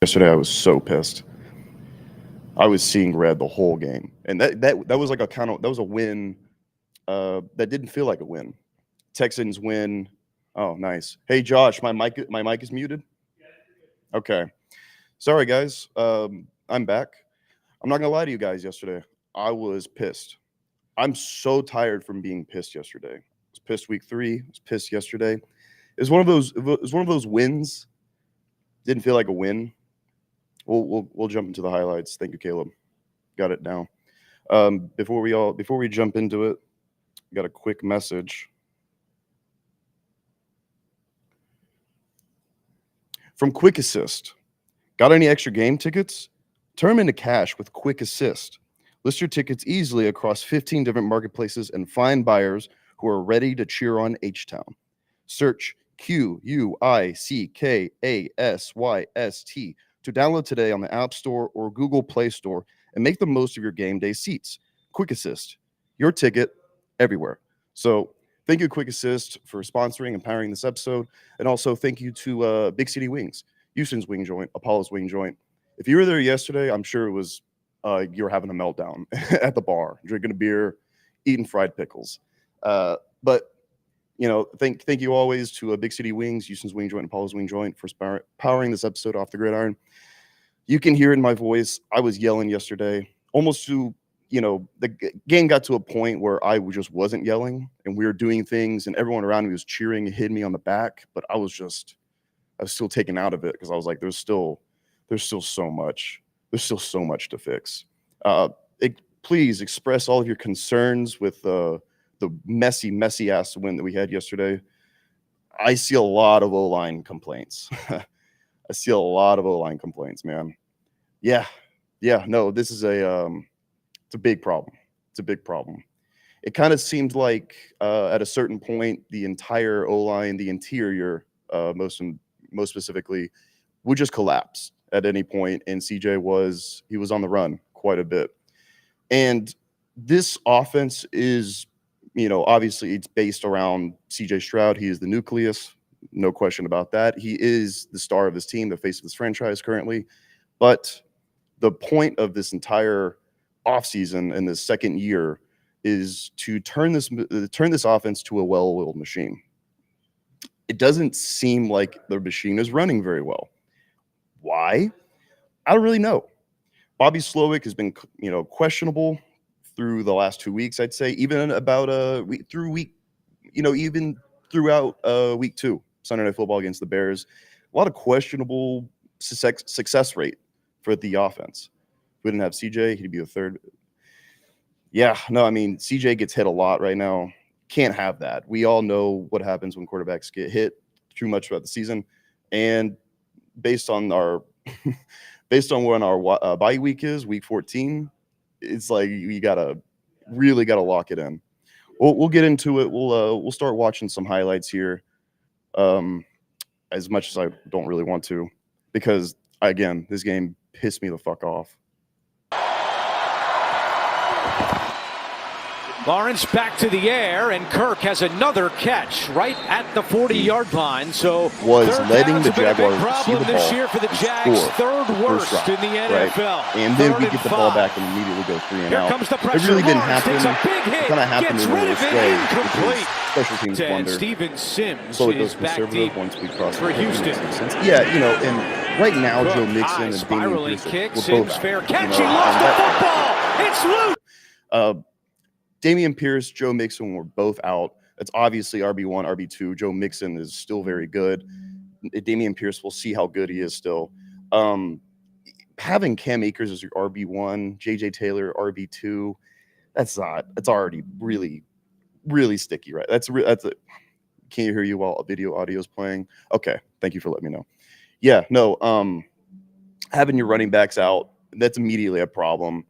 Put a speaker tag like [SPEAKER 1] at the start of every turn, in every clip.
[SPEAKER 1] Yesterday, I was so pissed. I was seeing red the whole game, and that was like that was a win. That didn't feel like a win. Texans win. Oh, nice. Hey, Josh, my mic is muted. Okay, sorry guys. I'm back. I'm not gonna lie to you guys. Yesterday, I was pissed. I'm so tired from being pissed yesterday. I was pissed week 3. I was pissed yesterday. It was one of those. It was one of those wins. Didn't feel like a win. We'll jump into the highlights. Thank you, Caleb. Got it now. Before we jump into it, got a quick message from Quick Assist. Got any extra game tickets? Turn them into cash with Quick Assist. List your tickets easily across 15 different marketplaces and find buyers who are ready to cheer on H-Town. Search QUICKASYST to download today on the App Store or Google Play Store and make the most of your game day seats. Quick Assist, your ticket everywhere. So thank you, Quick Assist, for sponsoring and powering this episode. And also thank you to Big City Wings, Houston's Wing Joint, Apollo's Wing Joint. If you were there yesterday, I'm sure it was you were having a meltdown at the bar, drinking a beer, eating fried pickles. But thank you always to Big City Wings, Houston's Wing Joint, Apollo's Wing Joint for powering this episode off the gridiron. You can hear it in my voice. I was yelling yesterday, almost to, the game got to a point where I just wasn't yelling and we were doing things and everyone around me was cheering and hitting me on the back. But I was still taken out of it because I was like, there's still so much. There's still so much to fix. Please express all of your concerns with the messy ass win that we had yesterday. I see a lot of O-line complaints. I see a lot of O-line complaints, man. Yeah. No, this is it's a big problem. It's a big problem. It kind of seemed like at a certain point, the entire O-line, the interior, most specifically, would just collapse at any point. And CJ was on the run quite a bit. And this offense is, obviously it's based around CJ Stroud. He is the nucleus. No question about that. He is the star of this team, the face of this franchise currently. But the point of this entire offseason and this second year is to turn this offense to a well-oiled machine. It doesn't seem like the machine is running very well. Why? I don't really know. Bobby Slowick has been, questionable through the last 2 weeks, I'd say, even about even throughout week 2, Sunday Night Football against the Bears. A lot of questionable success rate for the offense. If we didn't have CJ, he'd be the third. Yeah, no, I mean, CJ gets hit a lot right now. Can't have that. We all know what happens when quarterbacks get hit too much throughout the season. And based on when our bye week is, week 14, it's like you really gotta lock it in. We'll get into it. We'll start watching some highlights here, as much as I don't really want to, because again, this game pissed me the fuck off.
[SPEAKER 2] Lawrence back to the air, and Kirk has another catch right at the 40-yard line. So
[SPEAKER 1] was letting the Jaguars see the ball
[SPEAKER 2] this year for the Jags, third worst in the NFL.
[SPEAKER 1] Right? And then we get the ball back and immediately go 3 and out.
[SPEAKER 2] Comes the pressure.
[SPEAKER 1] It really didn't happen.
[SPEAKER 2] Takes a big hit.
[SPEAKER 1] It kind of happened in this way because special teams blunder.
[SPEAKER 2] Steven Sims
[SPEAKER 1] so it goes
[SPEAKER 2] is back
[SPEAKER 1] conservative
[SPEAKER 2] deep
[SPEAKER 1] once we cross
[SPEAKER 2] for Houston.
[SPEAKER 1] Yeah, and right now Joe Mixon and Damian Pierce were both
[SPEAKER 2] fair catch. He lost the football. It's loose.
[SPEAKER 1] Damian Pierce, Joe Mixon were both out. That's obviously RB1, RB2. Joe Mixon is still very good. Damian Pierce, we'll see how good he is still. Having Cam Akers as your RB1, JJ Taylor RB2, that's already really, really sticky, right? Can you hear you while a video audio is playing? Okay, thank you for letting me know. Yeah, no, having your running backs out, that's immediately a problem.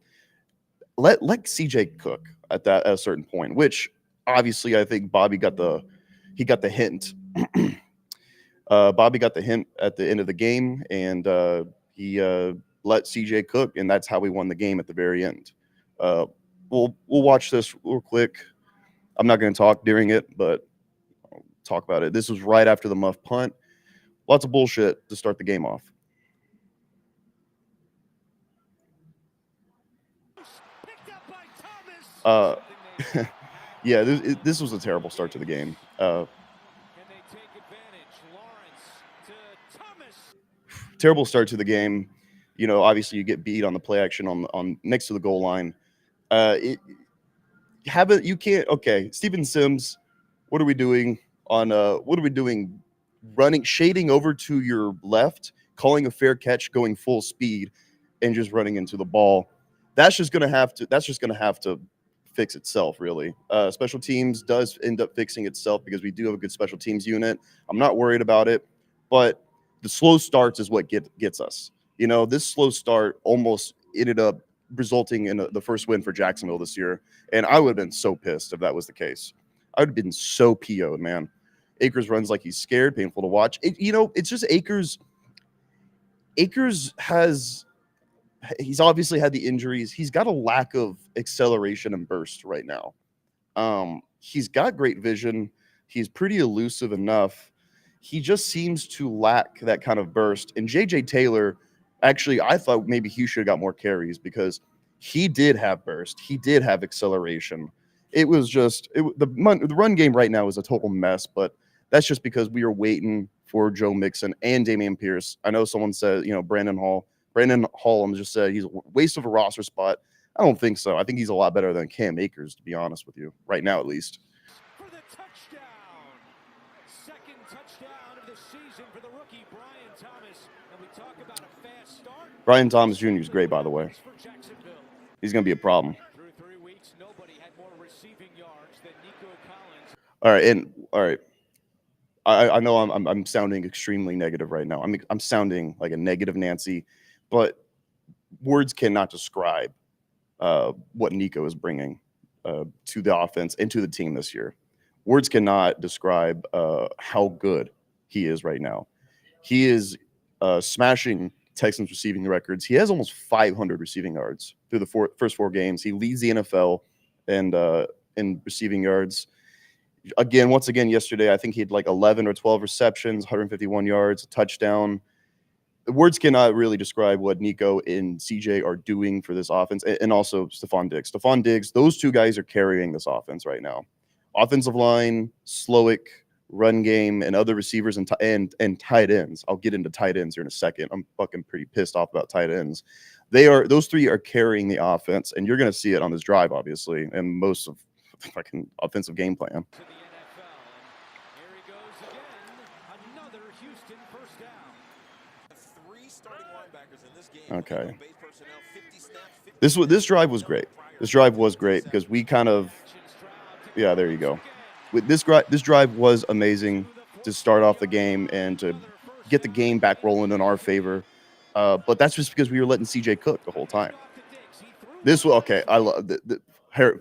[SPEAKER 1] Let CJ cook at a certain point, which obviously I think Bobby got the hint. Bobby got the hint at the end of the game, and he let CJ cook, and that's how we won the game at the very end. We'll watch this real quick. I'm not going to talk during it, but I'll talk about it. This was right after the muff punt. Lots of bullshit to start the game off. Uh, yeah, this was a terrible start to the game. Terrible start to the game. Obviously you get beat on the play action on next to the goal line. You can't. Okay, Steven Sims, what are we doing running, shading over to your left, calling a fair catch, going full speed, and just running into the ball. That's just gonna have to fix itself, really. Special teams does end up fixing itself because we do have a good special teams unit. I'm not worried about it, but the slow starts is what gets us. This slow start almost ended up resulting in the first win for Jacksonville this year, and I would have been so pissed if that was the case. I would have been so PO'd, man. Akers runs like he's scared, painful to watch. It's just Akers. Akers he's obviously had the injuries. He's got a lack of acceleration and burst right now. He's got great vision. He's pretty elusive enough. He just seems to lack that kind of burst. And JJ Taylor, actually, I thought maybe he should have got more carries because he did have burst. He did have acceleration. It was just the run game right now is a total mess, but that's just because we are waiting for Joe Mixon and Dameon Pierce. I know someone said, Brandon Hall. Brandon Hall just said he's a waste of a roster spot. I don't think so. I think he's a lot better than Cam Akers, to be honest with you, right now at least.
[SPEAKER 2] For the touchdown. Second touchdown of the season for the rookie Brian Thomas. And we talk about a fast start.
[SPEAKER 1] Brian Thomas Jr. is great, by the way. He's going to be a problem.
[SPEAKER 2] Through 3 weeks, nobody had more receiving yards than Nico Collins.
[SPEAKER 1] All right. I know I'm sounding extremely negative right now. I'm sounding like a negative Nancy, but words cannot describe what Nico is bringing to the offense and to the team this year. Words cannot describe how good he is right now. He is smashing Texans receiving records. He has almost 500 receiving yards through the first 4 games. He leads the NFL in receiving yards. Once again, yesterday, I think he had like 11 or 12 receptions, 151 yards, a touchdown. Words cannot really describe what Nico and CJ are doing for this offense, and also Stephon Diggs. Stephon Diggs, those two guys are carrying this offense right now. Offensive line, Slowick, run game, and other receivers and tight ends. I'll get into tight ends here in a second. I'm fucking pretty pissed off about tight ends. Those three are carrying the offense, and you're going to see it on this drive, obviously, and most of the fucking offensive game plan. Okay. This drive was great. This drive was great because we kind of, yeah, there you go. With this drive was amazing to start off the game and to get the game back rolling in our favor. But that's just because we were letting CJ cook the whole time. This was okay. I love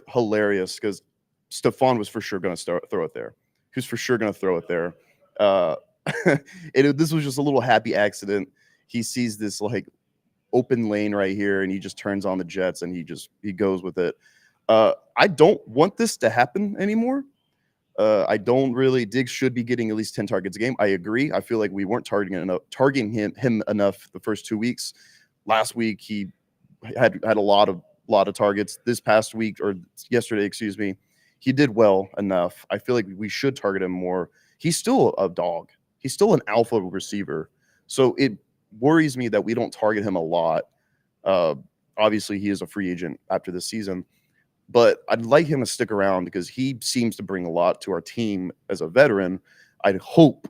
[SPEAKER 1] hilarious because Stephon was for sure going to throw it there. He was for sure going to throw it there. This was just a little happy accident. He sees this like open lane right here, and he just turns on the jets and he goes with it. I don't want this to happen anymore. I don't really. Diggs should be getting at least 10 targets a game. I agree. I feel like we weren't targeting him enough the first 2 weeks. Last week he had a lot of targets. This past week, or yesterday, excuse me, he did well enough. I feel like we should target him more. He's still a dog. He's still an alpha receiver. So it worries me that we don't target him a lot. Obviously, he is a free agent after this season, but I'd like him to stick around because he seems to bring a lot to our team as a veteran. I'd hope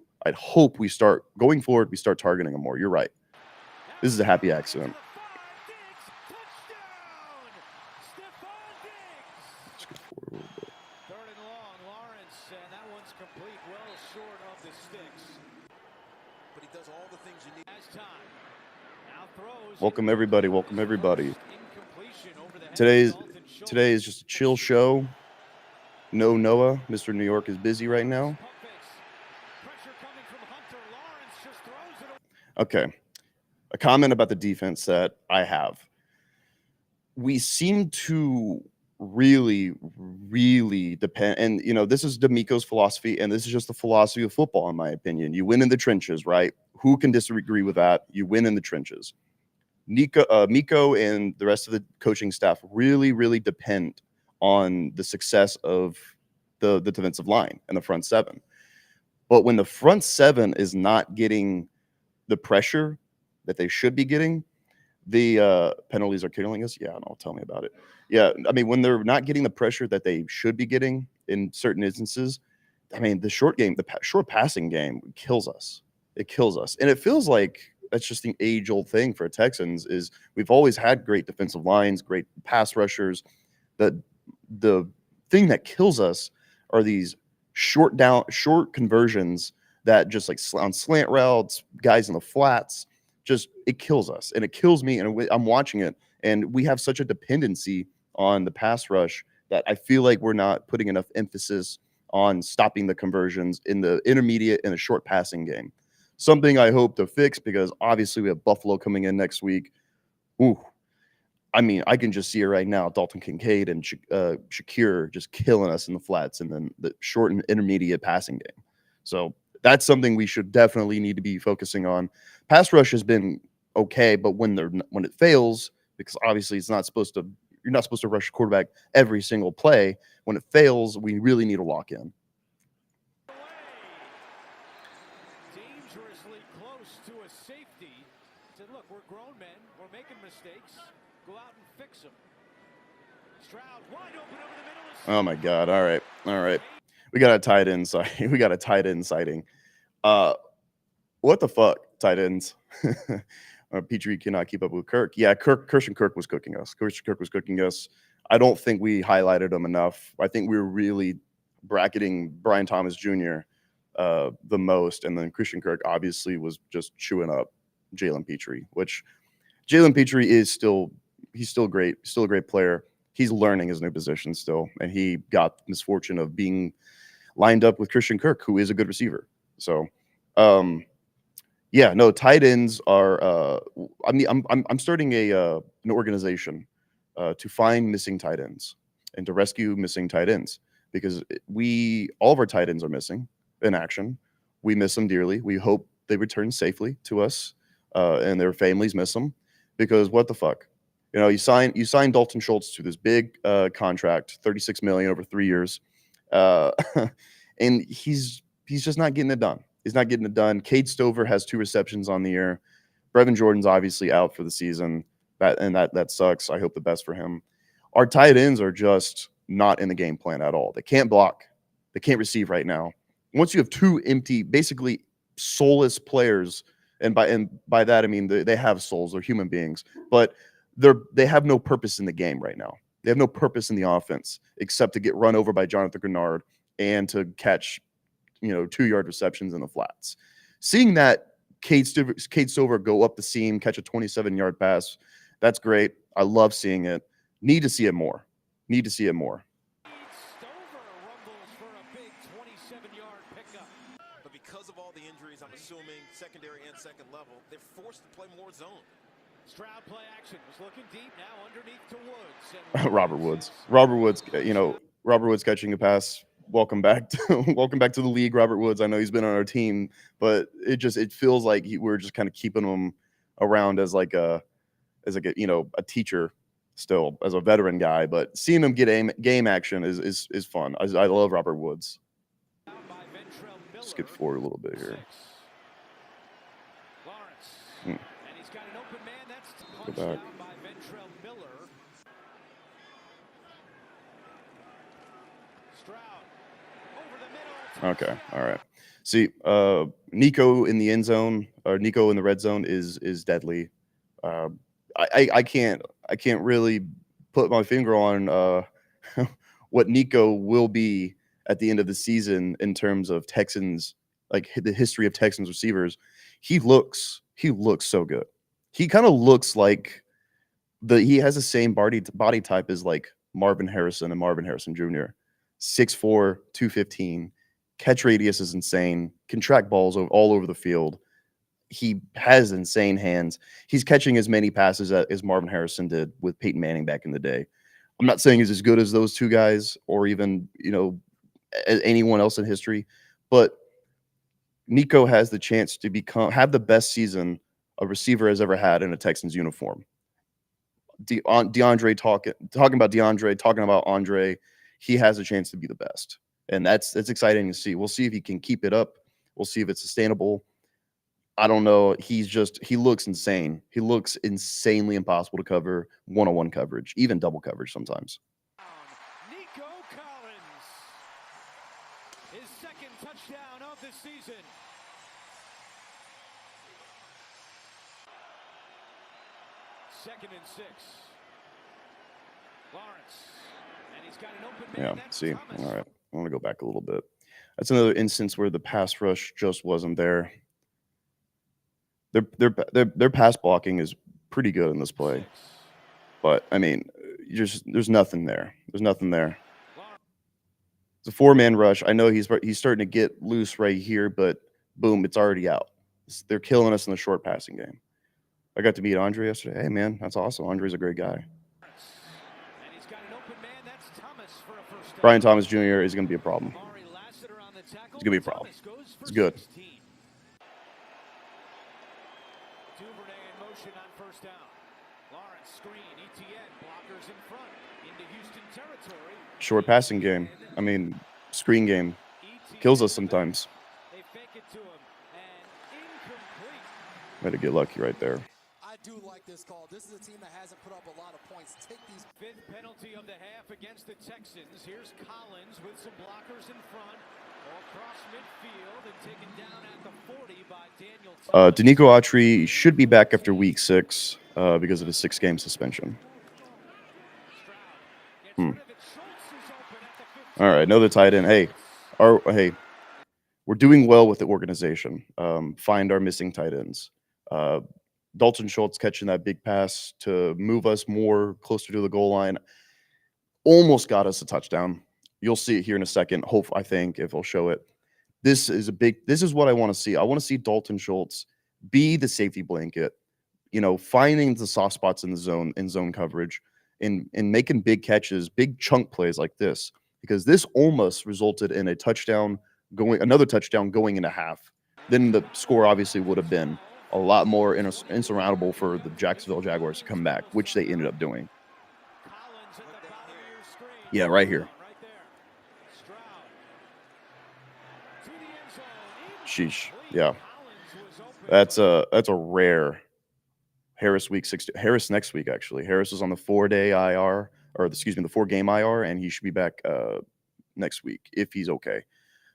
[SPEAKER 1] we start going forward. We start targeting him more. You're right. This is a happy accident. Welcome everybody. Welcome everybody. Today is just a chill show. No Noah. Mr. New York is busy right now. Okay. A comment about the defense that I have. We seem to really, really depend. And, this is D'Amico's philosophy, and this is just the philosophy of football, in my opinion. You win in the trenches, right? Who can disagree with that? You win in the trenches. Nico and the rest of the coaching staff really, really depend on the success of the defensive line and the front seven. But when the front seven is not getting the pressure that they should be getting, the penalties are killing us. Yeah, no, tell me about it. Yeah, I mean, when they're not getting the pressure that they should be getting in certain instances, I mean, the short game, short passing game kills us. It kills us, and it feels like that's just the age-old thing for Texans. Is we've always had great defensive lines, great pass rushers. The thing that kills us are these short conversions that just like on slant routes, guys in the flats. Just it kills us, and it kills me. And I'm watching it, and we have such a dependency on the pass rush that I feel like we're not putting enough emphasis on stopping the conversions in the intermediate and a short passing game. Something I hope to fix because obviously we have Buffalo coming in next week. Ooh, I mean, I can just see it right now. Dalton Kincaid and Shakir just killing us in the flats and then the short and intermediate passing game. So that's something we should definitely need to be focusing on. Pass rush has been okay, but when it fails, because obviously you're not supposed to rush a quarterback every single play. When it fails, we really need to lock in.
[SPEAKER 2] Dangerously close to a safety. Said, look, we're grown men. We're making mistakes. Go out and fix them. Stroud wide open over the middle.
[SPEAKER 1] Oh my God! All right. We got a tight end sighting. We got a tight end sighting. What the fuck, tight ends? Petrie cannot keep up with Kirk. Yeah, Christian Kirk was cooking us. I don't think we highlighted him enough. I think we were really bracketing Brian Thomas Jr. The most, and then Christian Kirk obviously was just chewing up Jalen Petrie, which Jalen Petrie is still great, still a great player. He's learning his new position still, and he got the misfortune of being lined up with Christian Kirk, who is a good receiver. So, yeah, no, tight ends are. I mean, I'm starting an organization to find missing tight ends and to rescue missing tight ends because all of our tight ends are missing in action. We miss them dearly. We hope they return safely to us, and their families miss them because what the fuck. You know, you sign Dalton Schultz to this big contract, $36 million over 3 years, and he's just not getting it done. He's not getting it done. Cade Stover has 2 receptions on the year. Brevin Jordan's obviously out for the season. That sucks. I hope the best for him. Our tight ends are just not in the game plan at all. They can't block. They can't receive right now. Once you have 2 empty, basically soulless players, and by that I mean they have souls. They're human beings, but they have no purpose in the game right now. They have no purpose in the offense except to get run over by Jonathan Grenard and to catch 2-yard receptions in the flats. Seeing that Cade Stover go up the seam, catch a 27-yard pass, that's great. I love seeing it. Need to see it more.
[SPEAKER 2] Stover rumbles for a big 27-yard pickup.
[SPEAKER 3] But because of all the injuries, I'm assuming secondary and second level, they're forced to play more zone.
[SPEAKER 2] Stroud play action was looking deep now underneath to Woods. And
[SPEAKER 1] Robert Woods, Robert Woods catching a pass. Welcome back to the league, Robert Woods. I know he's been on our team, but it feels like we're just kind of keeping him around as a teacher still, as a veteran guy. But seeing him get game action is fun. I love Robert Woods. Just skip forward a little bit here.
[SPEAKER 2] And he's got an open man. That's punched down by Ventrell Miller. Stroud over the middle.
[SPEAKER 1] Okay, all right. See, Nico in the end zone or Nico in the red zone is deadly. I can't really put my finger on what Nico will be at the end of the season in terms of Texans, like the history of Texans receivers. He looks so good. He kind of looks like he has the same body type as like Marvin Harrison and Marvin Harrison Jr. 6'4", 215. Catch radius is insane. Can track balls all over the field. He has insane hands. He's catching as many passes as Marvin Harrison did with Peyton Manning back in the day. I'm not saying he's as good as those two guys or even, anyone else in history, but Nico has the chance to have the best season a receiver has ever had in a Texans uniform. DeAndre talking about DeAndre, talking about Andre, he has a chance to be the best. And that's exciting to see. We'll see if he can keep it up. We'll see if it's sustainable. I don't know. He looks insane. He looks insanely impossible to cover one-on-one coverage, even double coverage sometimes.
[SPEAKER 2] Nico Collins, his second touchdown of the season. Second and 6. Lawrence, and he's got an open man.
[SPEAKER 1] Yeah, see. All right. I want to go back a little bit. That's another instance where the pass rush just wasn't there. Their pass blocking is pretty good in this play. But I mean, there's nothing there. There's nothing there. It's a 4-man rush. I know he's starting to get loose right here, but boom, it's already out. They're killing us in the short passing game. I got to meet Andre yesterday. Hey, man, that's awesome. Andre's a great guy. Brian Thomas Jr. is going to be a problem. It's going to be a problem. It's good.
[SPEAKER 2] Duvernay in motion on first down. Lawrence screen, ETN, blockers in front, into Houston territory.
[SPEAKER 1] Short passing game. I mean, screen game kills us sometimes.
[SPEAKER 2] They fake it to him, and incomplete.
[SPEAKER 1] Had to get lucky right there.
[SPEAKER 4] I do like this call. This is a team that hasn't put up a lot of points. Take these.
[SPEAKER 2] 5th penalty of the half against the Texans. Here's Collins with some blockers in front. Across midfield and taken down at the 40 by Daniel.
[SPEAKER 1] Nico Collins should be back after week 6 because of his 6-game suspension. All right, another tight end. Hey, we're doing well with the organization. Find our missing tight ends. Dalton Schultz catching that big pass to move us more closer to the goal line almost got us a touchdown. You'll see it here in a second. I think if I'll show it. This is what I want to see. I want to see Dalton Schultz be the safety blanket, finding the soft spots in zone coverage and making big catches, big chunk plays like this, because this almost resulted in another touchdown going into half. Then the score obviously would have been a lot more insurmountable for the Jacksonville Jaguars to come back, which they ended up doing. Yeah, right here. Sheesh. Yeah. That's a rare Harris Harris next week, actually. Harris is on the 4-day IR, or the 4-game IR, and he should be back next week if he's okay.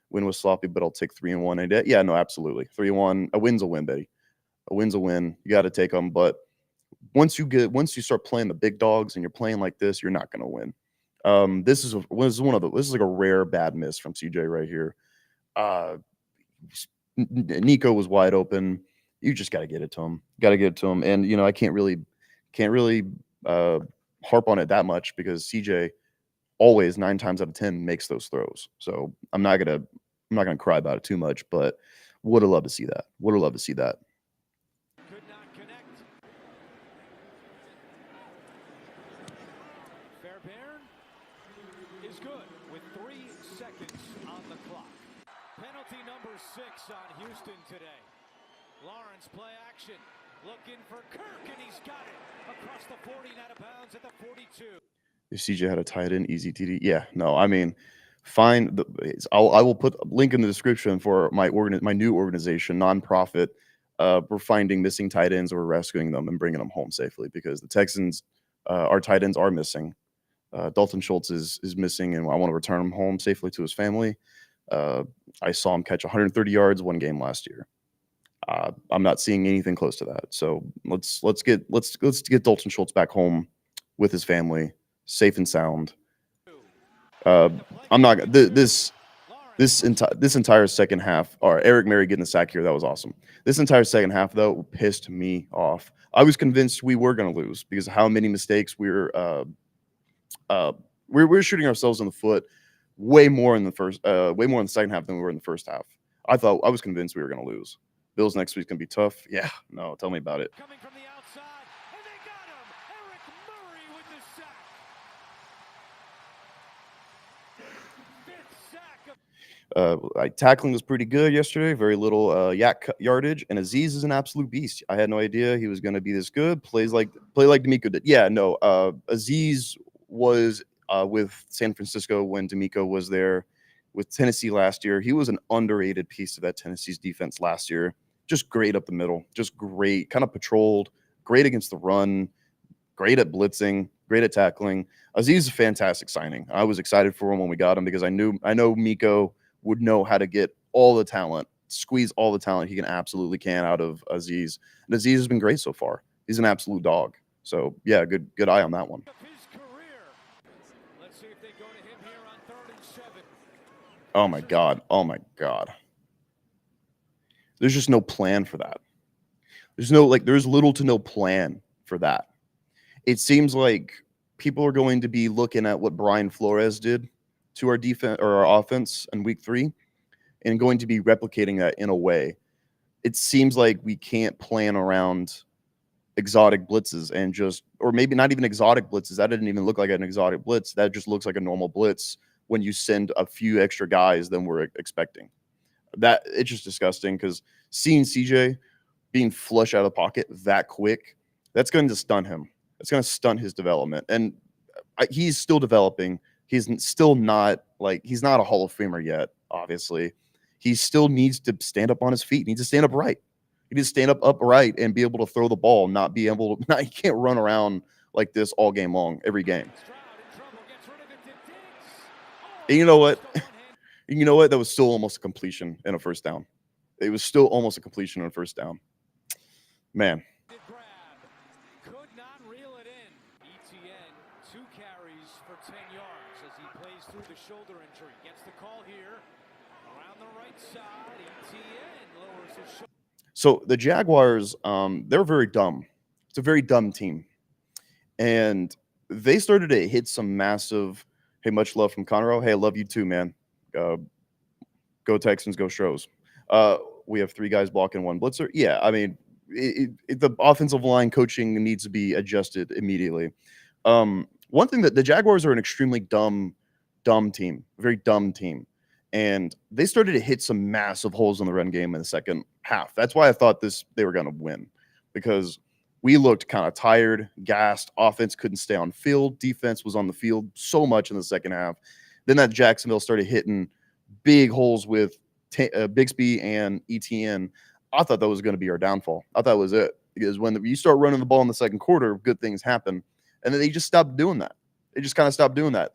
[SPEAKER 1] Win was sloppy, but I'll take 3-1. Yeah, no, absolutely. 3-1. A win's a win, Betty. A win's a win. You got to take them. But once you start playing the big dogs and you're playing like this, you're not going to win. This is like a rare bad miss from CJ right here. Nico was wide open. You just got to get it to him. And I can't really harp on it that much because CJ always 9 times out of 10 makes those throws. So I'm not gonna cry about it too much, but would have loved to see that.
[SPEAKER 2] Could not connect. Fairbairn is good with 3 seconds on the clock. Penalty number 6 on Houston today. Lawrence play action, looking for Kirk, and he's got it across the 40, out of bounds at the 42.
[SPEAKER 1] If CJ had a tight end, easy TD. Yeah, no, I mean, I will put a link in the description for my new organization, nonprofit. We're finding missing tight ends, or we're rescuing them and bringing them home safely because the Texans, our tight ends are missing. Dalton Schultz is missing, and I want to return him home safely to his family. I saw him catch 130 yards one game last year. I'm not seeing anything close to that. So let's get Dalton Schultz back home with his family, safe and sound. I'm not this entire second half. Or Eric Murray getting the sack here, that was awesome. This entire second half though pissed me off. I was convinced we were going to lose because of how many mistakes we were shooting ourselves in the foot way more in the second half than we were in the first half. I was convinced we were going to lose. Bills next week's going to be tough. Yeah, no, tell me about it.
[SPEAKER 2] Coming from the outside, and they got him. Eric Murray with the sack. 5th
[SPEAKER 1] Like tackling was pretty good yesterday. Very little yardage, and Aziz is an absolute beast. I had no idea he was going to be this good. Play like D'Amico did. Yeah, no. Aziz was with San Francisco when D'Amico was there with Tennessee last year. He was an underrated piece of that Tennessee's defense last year. Just great up the middle. Just great. Kind of patrolled. Great against the run. Great at blitzing. Great at tackling. Aziz is a fantastic signing. I was excited for him when we got him because I know Miko would know how to get all the talent, squeeze all the talent he absolutely can out of Aziz. And Aziz has been great so far. He's an absolute dog. So yeah, good eye on that one.
[SPEAKER 2] Let's see if they go to him here on 3rd and 7.
[SPEAKER 1] Oh my God. Oh my God. There's just no plan for that. There's little to no plan for that. It seems like people are going to be looking at what Brian Flores did to our defense or our offense in week 3 and going to be replicating that in a way. It seems like we can't plan around exotic blitzes and or maybe not even exotic blitzes. That didn't even look like an exotic blitz. That just looks like a normal blitz when you send a few extra guys than we're expecting. That it's just disgusting because seeing CJ being flush out of the pocket that quick, that's going to stun him. It's going to stunt his development. And he's still developing. He's still not he's not a Hall of Famer yet, obviously. He still needs to stand up on his feet. He needs to stand up right. He needs to stand up upright and be able to throw the ball, he can't run around like this all game long, every game. And you know what? You know what? That was still almost a completion and a first down. It was still almost a completion and a first down. Man.
[SPEAKER 2] Could not reel it in. ETN, 2 carries for 10 yards as he plays through the shoulder injury. Gets the call here. Around the right side, ETN lowers his shoulder.
[SPEAKER 1] So the Jaguars, they're very dumb. It's a very dumb team. And they started to hit some massive, hey, much love from Conroe. Hey, I love you too, man. Go Texans, go Stros. We have 3 guys blocking 1 blitzer. Yeah, I mean, the offensive line coaching needs to be adjusted immediately. One thing that the Jaguars are an extremely dumb team, very dumb team. And they started to hit some massive holes in the run game in the second half. That's why I thought they were going to win, because we looked kind of tired, gassed. Offense couldn't stay on field. Defense was on the field so much in the second half. Then that Jacksonville started hitting big holes with Bixby and ETN. I thought that was going to be our downfall. I thought that was it, because when you start running the ball in the second quarter, good things happen. And then they just stopped doing that. They just kind of stopped doing that.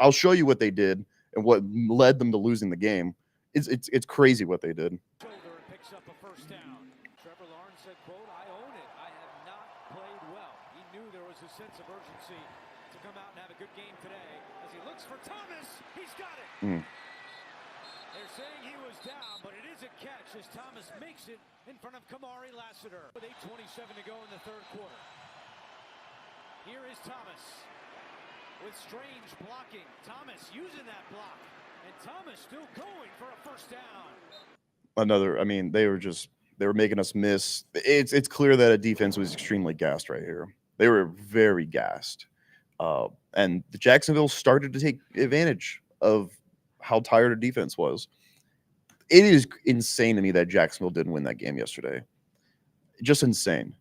[SPEAKER 1] I'll show you what they did and what led them to losing the game. It's crazy what they did.
[SPEAKER 2] Shoulder picks up a first down. Trevor Lawrence said, quote, "I own it. I have not played well." He knew there was a sense of urgency to come out and have a good game today. As he looks for Thomas, he's got it. They're saying he was down, but it is a catch as Thomas makes it in front of Kamari Lassiter. With 8:27 to go in the third quarter. Here is Thomas with Strange blocking. Thomas using that block, and Thomas still going for a first down. They were making us miss. It's clear that a defense was extremely gassed right here. They were very gassed. And the Jacksonville started to take advantage of how tired our defense was. It is insane to me that Jacksonville didn't win that game yesterday. Just insane,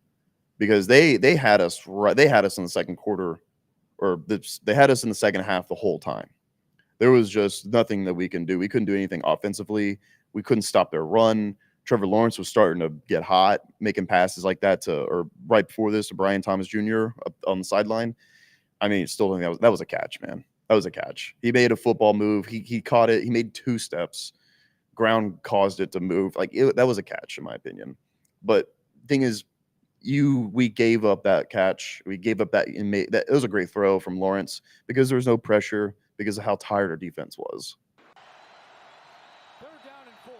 [SPEAKER 2] because they had us right. They had us in the second quarter, they had us in the second half the whole time. There was just nothing that we can do. We couldn't do anything offensively. We couldn't stop their run. Trevor Lawrence was starting to get hot, making passes like that or right before this to Brian Thomas Jr. up on the sideline. I mean, still think that was a catch, man. That was a catch. He made a football move. He caught it. He made 2 steps. Ground caused it to move. That was a catch, in my opinion. But thing is, we gave up that catch. We gave up that. It was a great throw from Lawrence because there was no pressure because of how tired our defense was. 3rd down and 4.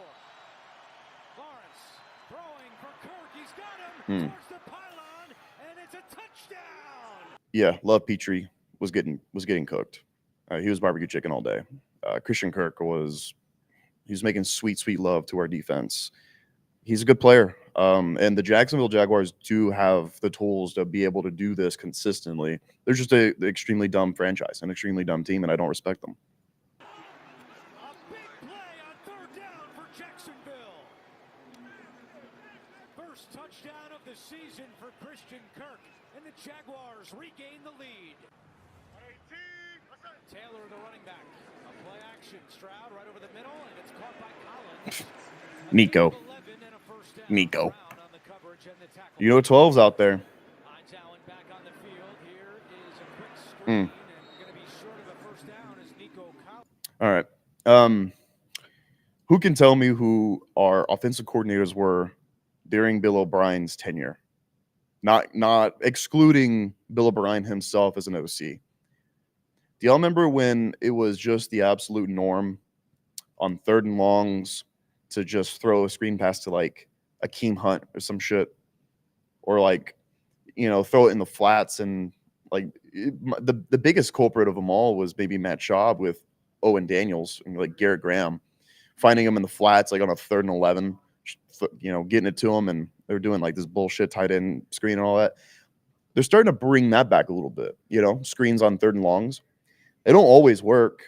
[SPEAKER 2] Lawrence throwing for Kirk. He's got him towards the pylon, and it's a touchdown.
[SPEAKER 1] Yeah, Love Petrie was getting cooked. He was barbecue chicken all day. Christian Kirk was making sweet love to our defense. He's a good player. And the Jacksonville Jaguars do have the tools to be able to do this consistently. They're just an extremely dumb franchise, an extremely dumb team, and I don't respect them.
[SPEAKER 2] touchdown of the season for Christian Kirk, and the Jaguars regain the lead. Taylor, the running back. A play action. Stroud right over the middle, and it's caught by Collins.
[SPEAKER 1] Nico. Nico. You know 12's out there.
[SPEAKER 2] Hines Allen back on the field. Here is a quick screen, and going to be short of a first down as Nico Collins.
[SPEAKER 1] All right. Who can tell me who our offensive coordinators were during Bill O'Brien's tenure? Not excluding Bill O'Brien himself as an OC. Do y'all remember when it was just the absolute norm on 3rd and longs to just throw a screen pass to like Akeem Hunt or some shit? Or like, throw it in the flats, and like the biggest culprit of them all was maybe Matt Schaub with Owen Daniels and like Garrett Graham, finding him in the flats like on a 3rd and 11, getting it to him, and they're doing like this bullshit tight end screen and all that. They're starting to bring that back a little bit, screens on 3rd and longs. They don't always work,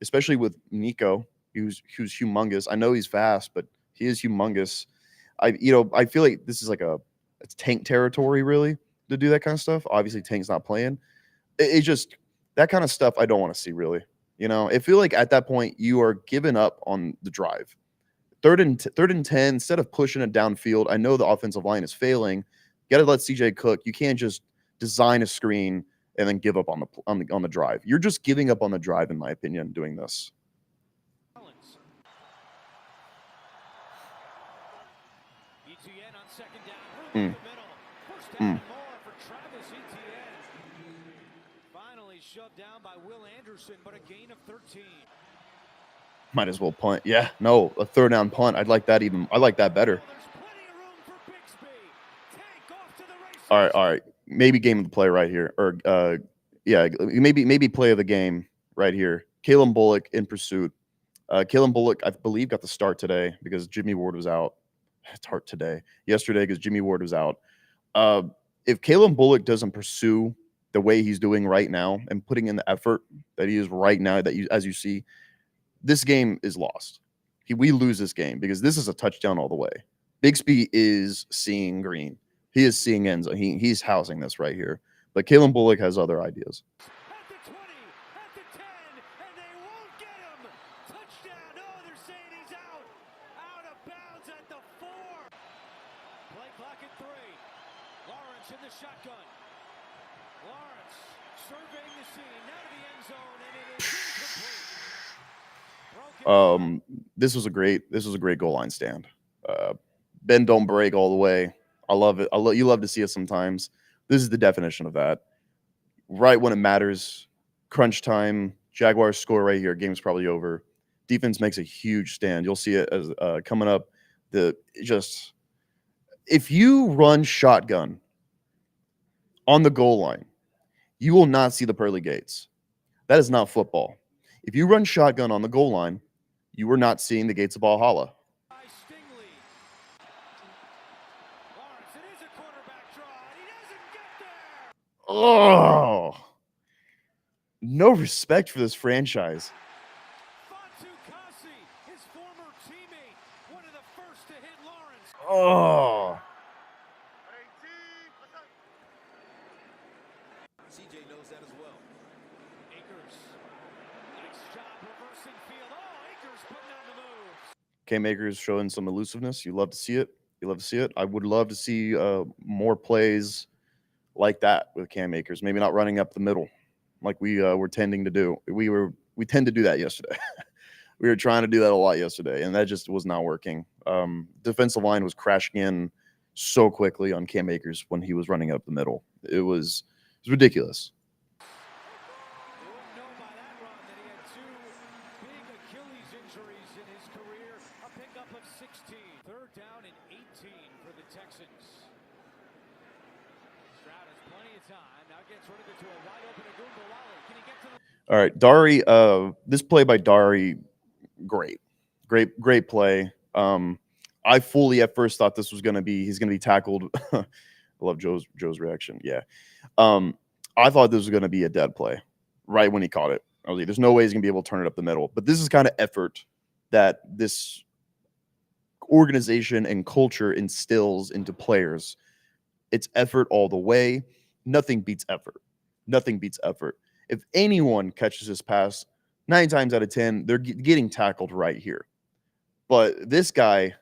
[SPEAKER 1] especially with Nico, who's humongous. I know he's fast, but he is humongous. I feel like this is like it's Tank territory really to do that kind of stuff. Obviously, Tank's not playing. It's just that kind of stuff I don't want to see really. I feel like at that point you are giving up on the drive. 3rd and 10, instead of pushing it downfield. I know the offensive line is failing. You got to let CJ cook. You can't just design a screen and then give up on the drive. You're just giving up on the drive, in my opinion, doing this.
[SPEAKER 2] Etienne on 2nd down. The middle. First down more for Travis Etienne. Finally shoved down by Will Anderson, but a gain of 13.
[SPEAKER 1] Might as well punt. Yeah, no, a 3rd down punt. I like that better. All right. Maybe game of the play right here. Or maybe play of the game right here. Kalen Bullock in pursuit. Kalen Bullock, I believe, got the start today because Jimmy Ward was out. Start today. Yesterday because Jimmy Ward was out. If Kalen Bullock doesn't pursue the way he's doing right now and putting in the effort that he is right now, as you see, this game is lost. We lose this game because this is a touchdown all the way. Bixby is seeing green. He is seeing ends. He's housing this right here. But Kalen Bullock has other ideas.
[SPEAKER 2] At the 20, at the 10, and they won't get him. Touchdown. No, they're saying he's out. Out of bounds at the 4. Play clock at 3. Lawrence in the shotgun. Lawrence surveying the scene. Now to the end zone, and it is incomplete.
[SPEAKER 1] This was a great goal line stand. Bend don't break all the way. I love it. You love to see it sometimes. This is the definition of that. Right when it matters, crunch time, Jaguars score right here. Game's probably over. Defense makes a huge stand. You'll see it as coming up. If you run shotgun on the goal line, you will not see the pearly gates. That is not football. If you run shotgun on the goal line, you are not seeing the gates of Valhalla. Oh, no respect for this franchise.
[SPEAKER 2] His former teammate, one of the first to hit Lawrence.
[SPEAKER 1] Oh.
[SPEAKER 3] CJ knows that as well.
[SPEAKER 2] Akers. Nice job reversing field. Oh, Akers putting on the moves.
[SPEAKER 1] Cam Akers showing some elusiveness. You love to see it. I would love to see more plays like that with Cam Akers. Maybe not running up the middle like we were tending to do. We tend to do that yesterday. We were trying to do that a lot yesterday, and that just was not working. Defensive line was crashing in so quickly on Cam Akers when he was running up the middle. It was ridiculous.
[SPEAKER 2] You wouldn't know by that run that he had 2 big Achilles injuries in his career. A pickup of 16. 3rd down and 18 for the Texans. Stroud has plenty of time. Now gets rid of it to a wide open Agumbawale. Can he get to the...
[SPEAKER 1] All right, Dari. This play by Dari, great play. I fully at first thought he's going to be tackled. I love Joe's reaction. Yeah. I thought this was going to be a dead play right when he caught it. I was like, there's no way he's going to be able to turn it up the middle. But this is kind of effort that this organization and culture instills into players. It's effort all the way. Nothing beats effort. Nothing beats effort. If anyone catches this pass, 9 times out of 10, they're getting tackled right here. But this guy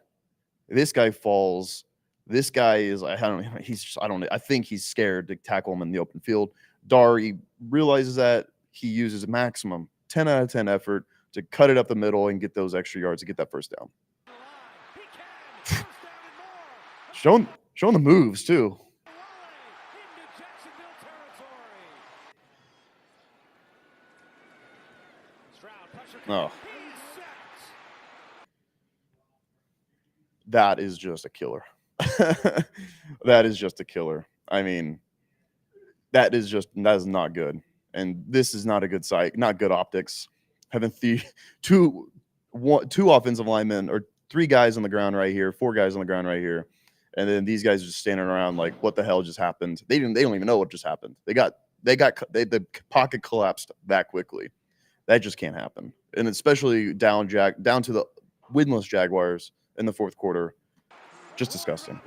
[SPEAKER 1] falls. This guy is, I don't know, I think he's scared to tackle him in the open field. Dari realizes that. He uses maximum 10 out of 10 effort to cut it up the middle and get those extra yards to get that first down. Showing the moves too. Oh. That is just a killer. That is just a killer. I mean, that is not good. And this is not a good sight, not good optics. Having two offensive linemen or 3 guys on the ground right here, 4 guys on the ground right here. And then these guys are just standing around like, what the hell just happened? They don't even know what just happened. The pocket collapsed that quickly. That just can't happen. And especially down to the winless Jaguars in the fourth quarter. Just disgusting.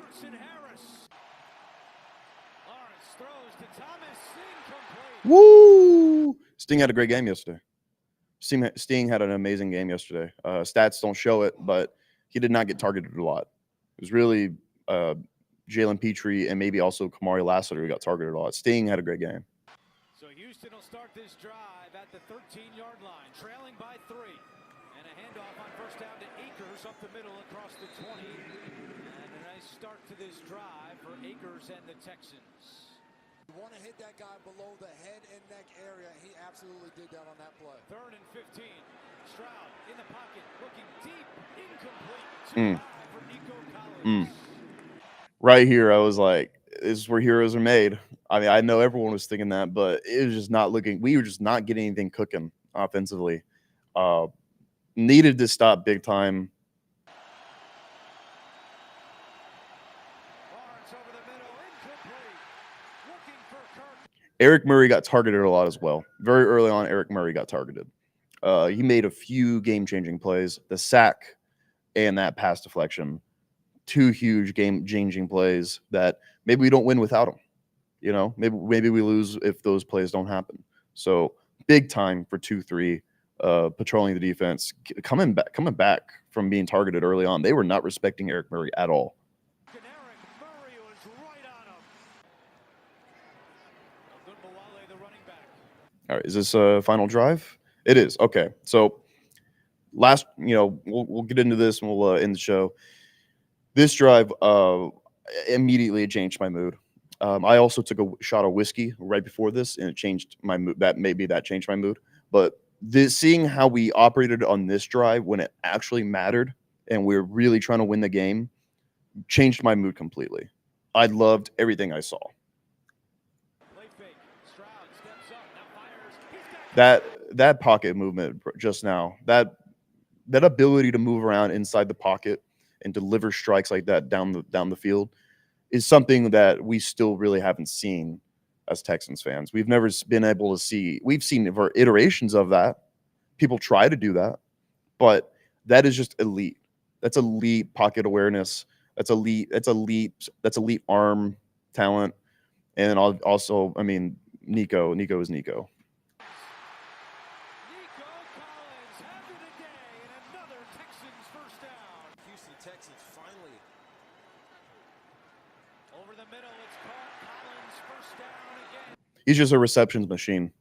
[SPEAKER 1] Woo! Sting had a great game yesterday. Sting had an amazing game yesterday. Stats don't show it, but he did not get targeted a lot. It was really Jalen Petrie and maybe also Kamari Lassiter who got targeted a lot. Sting had a great game.
[SPEAKER 2] So Houston will start this drive at the 13-yard line, trailing by 3. And a handoff on first down to Akers up the middle across the 20. And a nice start to this drive for Akers and the Texans.
[SPEAKER 4] You want to hit that guy below the head and neck area. He absolutely did that on that play. 3rd and 15. Stroud in the pocket, looking deep, incomplete. Too high for Nico Collins.
[SPEAKER 1] Right here, I was like, this is where heroes are made. I mean, I know everyone was thinking that, but it was just not looking. We were just not getting anything cooking offensively. Needed to stop big time. Eric Murray got targeted a lot as well. Very early on, Eric Murray got targeted. He made a few game-changing plays. The sack and that pass deflection, 2 huge game-changing plays that maybe we don't win without them. You know, maybe we lose if those plays don't happen. So big time for 2-3, patrolling the defense, coming back from being targeted early on. They were not respecting Eric Murray at all. All right, is this a final drive? It is. Okay, so last, we'll get into this and we'll end the show. This drive immediately changed my mood. I also took a shot of whiskey right before this, and it changed my mood. That changed my mood. But seeing how we operated on this drive when it actually mattered and we were really trying to win the game changed my mood completely. I loved everything I saw. That pocket movement just now, that ability to move around inside the pocket and deliver strikes like that down the field is something that we still really haven't seen as Texans fans. We've never been able to see. We've seen iterations of that. People try to do that, but that is just elite. That's elite pocket awareness. That's elite arm talent. And also, I mean, Nico is Nico.
[SPEAKER 3] Texans finally.
[SPEAKER 2] Over the middle, it's caught. Collins first down again.
[SPEAKER 1] He's just a receptions machine.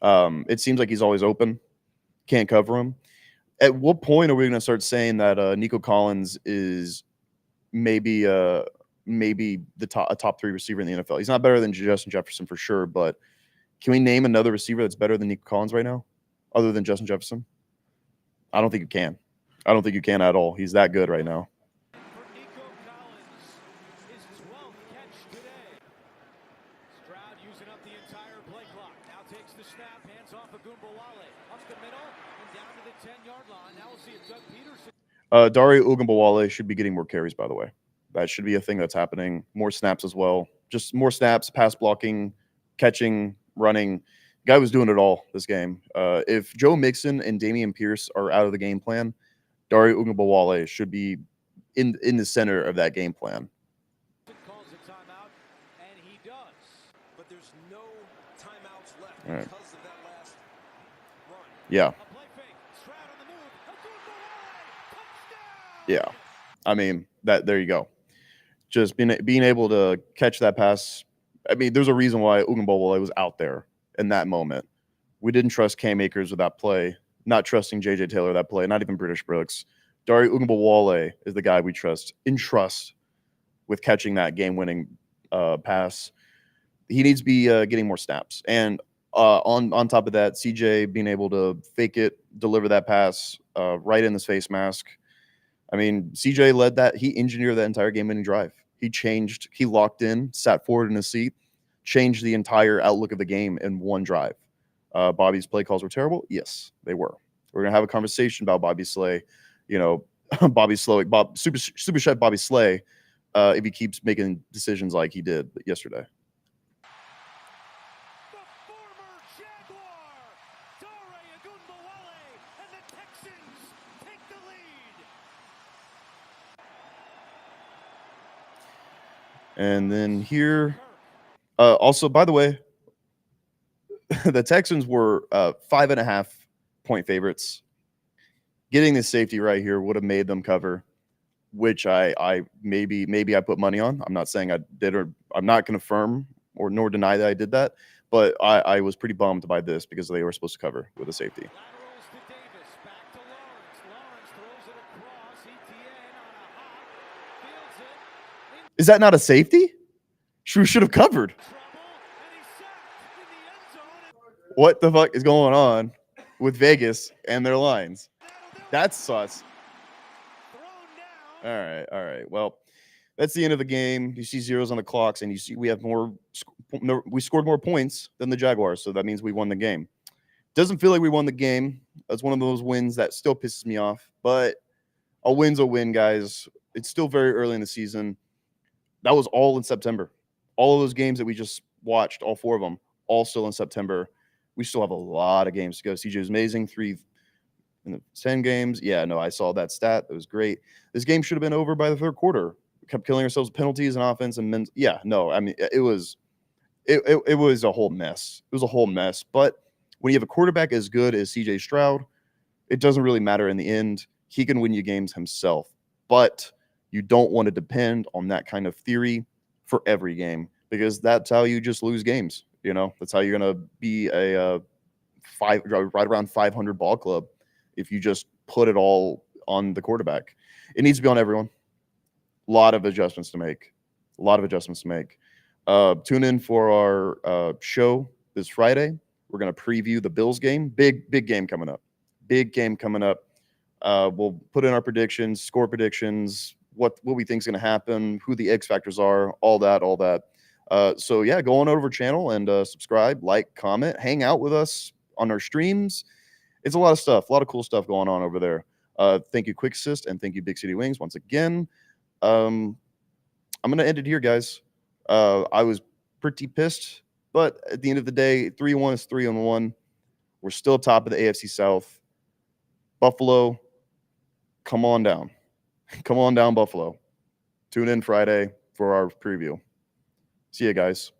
[SPEAKER 1] It seems like he's always open. Can't cover him. At what point are we going to start saying that Nico Collins is maybe a top 3 receiver in the NFL? He's not better than Justin Jefferson for sure, but can we name another receiver that's better than Nico Collins right now, other than Justin Jefferson? I don't think you can. I don't think you can at all. He's that good right now.
[SPEAKER 2] For Nico Collins, his 12th catch today. Stroud using up the entire play clock. Now takes the snap, hands off Ogunbowale. Up the middle and down to the 10-yard line. Now we'll see if Doug Peterson.
[SPEAKER 1] Dari Ogunbowale should be getting more carries, by the way. That should be a thing that's happening. More snaps as well. Just more snaps, pass blocking, catching, running. Guy was doing it all this game. If Joe Mixon and Dameon Pierce are out of the game plan, Dari Ogunbowale should be in the center of that game plan.
[SPEAKER 2] Calls a timeout, and he does.
[SPEAKER 3] But there's no timeouts left
[SPEAKER 1] All right.
[SPEAKER 3] because of that last run.
[SPEAKER 1] Yeah.
[SPEAKER 2] A play fake. Stroud on the move. Touchdown!
[SPEAKER 1] Yeah. I mean, there you go. Just being able to catch that pass. I mean, there's a reason why Ugumbawale was out there in that moment. We didn't trust Cam Akers with that play, not trusting J.J. Taylor that play, not even British Brooks. Dare Ugumbawale is the guy we trust with catching that game-winning pass. He needs to be getting more snaps. And on top of that, CJ being able to fake it, deliver that pass right in his face mask. I mean, CJ led that. He engineered that entire game-winning drive. He locked in, sat forward in his seat, changed the entire outlook of the game in one drive. Bobby's play calls were terrible. Yes, they were. We're gonna have a conversation about Bobby Slay. You know, Bobby Slay, Super Chef Bobby Slay, if he keeps making decisions like he did yesterday.
[SPEAKER 2] The former Jaguar, Dare Ogunbowale, and the Texans take the lead.
[SPEAKER 1] And then here, also, by the way, the Texans were 5.5 point favorites. Getting the safety right here would have made them cover, which I maybe I put money on. I'm not saying I did, or I'm not going to confirm or nor deny that I did that, but I was pretty bummed by this because they were supposed to cover with a safety.
[SPEAKER 2] Laterals to Davis, back to Lawrence. Lawrence throws it across. ETN on a hop, fields it.
[SPEAKER 1] Is that not a safety? Should have covered.
[SPEAKER 2] Trouble, and he's sacked in the end zone.
[SPEAKER 1] What the fuck is going on with Vegas and their lines? That's sus.
[SPEAKER 2] Thrown down.
[SPEAKER 1] All right. Well, that's the end of the game. You see zeros on the clocks, and you see we scored more points than the Jaguars, so that means we won the game. Doesn't feel like we won the game. That's one of those wins that still pisses me off, but a win's a win, guys. It's still very early in the season. That was all in September. All of those games that we just watched, all 4 of them, all still in September. We still have a lot of games to go. CJ was amazing. 3 in the 10 games. Yeah, no, I saw that stat. That was great. This game should have been over by the third quarter. We kept killing ourselves with penalties and offense and men's. Yeah, no, I mean, it was a whole mess. It was a whole mess. But when you have a quarterback as good as CJ Stroud, it doesn't really matter in the end. He can win you games himself. But you don't want to depend on that kind of theory for every game, because that's how you just lose games. You know, that's how you're going to be a right around 500 ball club if you just put it all on the quarterback. It needs to be on everyone. A lot of adjustments to make. Tune in for our show this Friday. We're going to preview the Bills game. Big game coming up. We'll put in our predictions, score predictions, what we think is going to happen, who the X factors are, all that. So yeah, go on over our channel and subscribe, like, comment, hang out with us on our streams. It's a lot of stuff, a lot of cool stuff going on over there. Thank you, Quick Assist, and thank you, Big City Wings, once again. I'm going to end it here, guys. I was pretty pissed, but at the end of the day, 3-1 is 3-1. We're still top of the AFC South. Buffalo, come on down. Come on down, Buffalo. Tune in Friday for our preview. See you guys.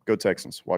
[SPEAKER 1] Go Texans. Watch.